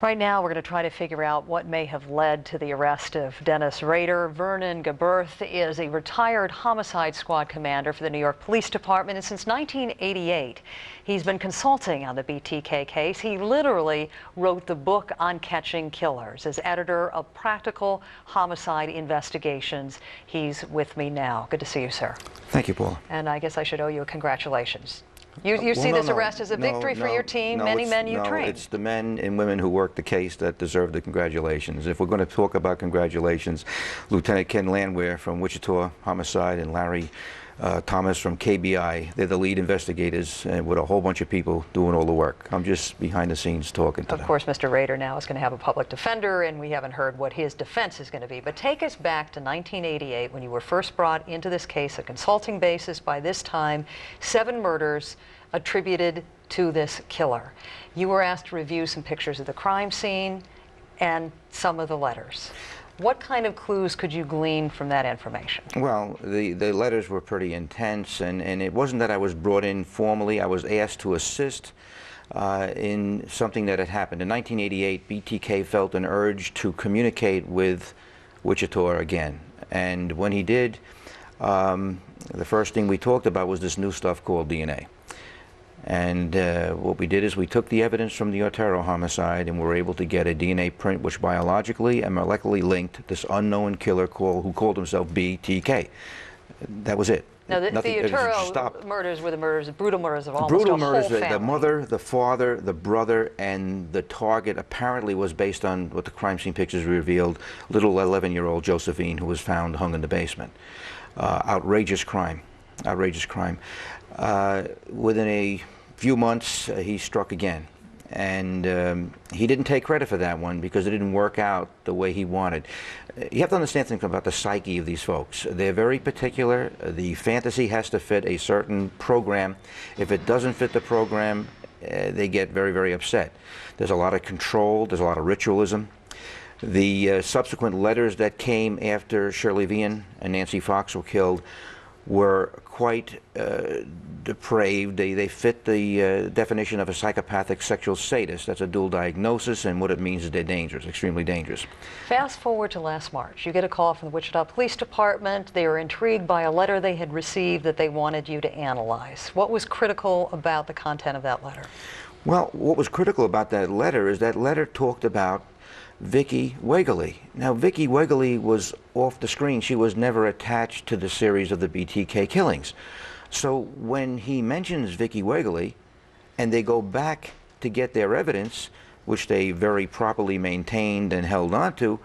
Right now, we're going to try to figure out what may have led to the arrest of Dennis Rader. Vernon Geberth is a retired homicide squad commander for the New York Police Department, and since 1988, he's been consulting on the BTK case. He literally wrote the book on catching killers. As editor of Practical Homicide Investigations, he's with me now. Good to see you, sir. Thank you, Paul. And I guess I should owe you a congratulations. You see this arrest as a victory for your team, many men you trained. No, it's the men and women who worked the case that deserve the congratulations. If we're going to talk about congratulations, Lieutenant Ken Landwehr from Wichita Homicide and Larry Thomas from KBI, they're the lead investigators, and with a whole bunch of people doing all the work. I'm just behind the scenes talking to them. Of course, Mr. Rader now is going to have a public defender, and we haven't heard what his defense is going to be. But take us back to 1988 when you were first brought into this case, a consulting basis. By this time, 7 murders attributed to this killer. You were asked to review some pictures of the crime scene and some of the letters. What kind of clues could you glean from that information? Well, the letters were pretty intense, and it wasn't that I was brought in formally. I was asked to assist in something that had happened. In 1988, BTK felt an urge to communicate with Wichita again. And when he did, the first thing we talked about was this new stuff called DNA. And what we did is we took the evidence from the Otero homicide and were able to get a DNA print which biologically and molecularly linked this unknown killer who called himself BTK. That was it. Now, the Otero murders were the brutal murders of almost a whole family. The mother, the father, the brother, and the target apparently was based on what the crime scene pictures revealed, little 11-year-old Josephine, who was found hung in the basement. Outrageous crime. Outrageous crime. Within a few months, he struck again. And he didn't take credit for that one because it didn't work out the way he wanted. You have to understand something about the psyche of these folks. They're very particular. The fantasy has to fit a certain program. If it doesn't fit the program, they get very, very upset. There's a lot of control. There's a lot of ritualism. The subsequent letters that came after Shirley Vian and Nancy Fox were killed were quite depraved. They fit the definition of a psychopathic sexual sadist. That's a dual diagnosis, and what it means is they're dangerous, extremely dangerous. Fast forward to last March. You get a call from the Wichita Police Department. They were intrigued by a letter they had received that they wanted you to analyze. What was critical about the content of that letter? Well, what was critical about that letter talked about Vicki Wegerle. Now, Vicki Wegerle was off the screen. She was never attached to the series of the BTK killings. So when he mentions Vicki Wegerle, and they go back to get their evidence, which they very properly maintained and held on to,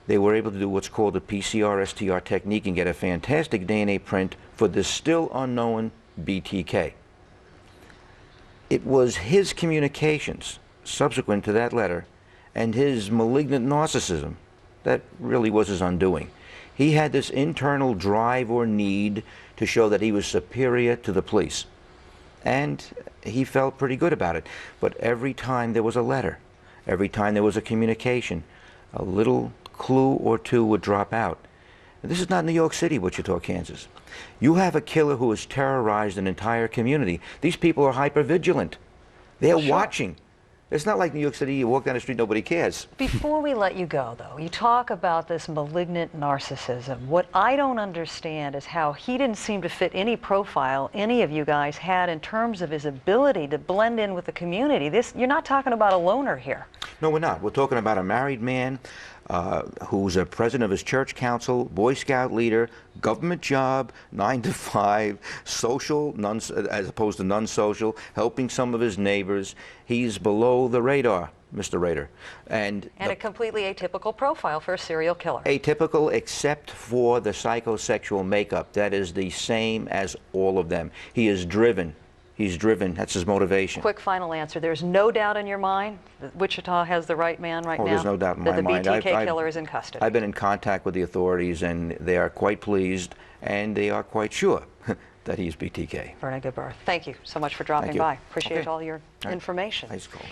they were able to do what's called the PCR-STR technique and get a fantastic DNA print for the still unknown BTK. It was his communications subsequent to that letter and his malignant narcissism that really was his undoing. He had this internal drive or need to show that he was superior to the police. And he felt pretty good about it. But every time there was a letter, every time there was a communication, a little clue or two would drop out. This is not New York City, Wichita, Kansas. You have a killer who has terrorized an entire community. These people are hypervigilant. They're watching. It's not like New York City, you walk down the street, nobody cares. Before we let you go, though, you talk about this malignant narcissism. What I don't understand is how he didn't seem to fit any profile any of you guys had in terms of his ability to blend in with the community. You're not talking about a loner here. No, we're not. We're talking about a married man who's a president of his church council, Boy Scout leader, government job, 9 to 5, social, as opposed to non-social, helping some of his neighbors. He's below the radar, Mr. Rader. And a completely atypical profile for a serial killer. Atypical except for the psychosexual makeup. That is the same as all of them. He is driven. He's driven. That's his motivation. Quick final answer. There's no doubt in your mind that Wichita has the right man right now? There's no doubt in my mind. That the BTK killer is in custody. I've been in contact with the authorities, and they are quite pleased, and they are quite sure that he's BTK. Vernon Geberth, thank you so much for dropping by. Appreciate all your information. Nice call.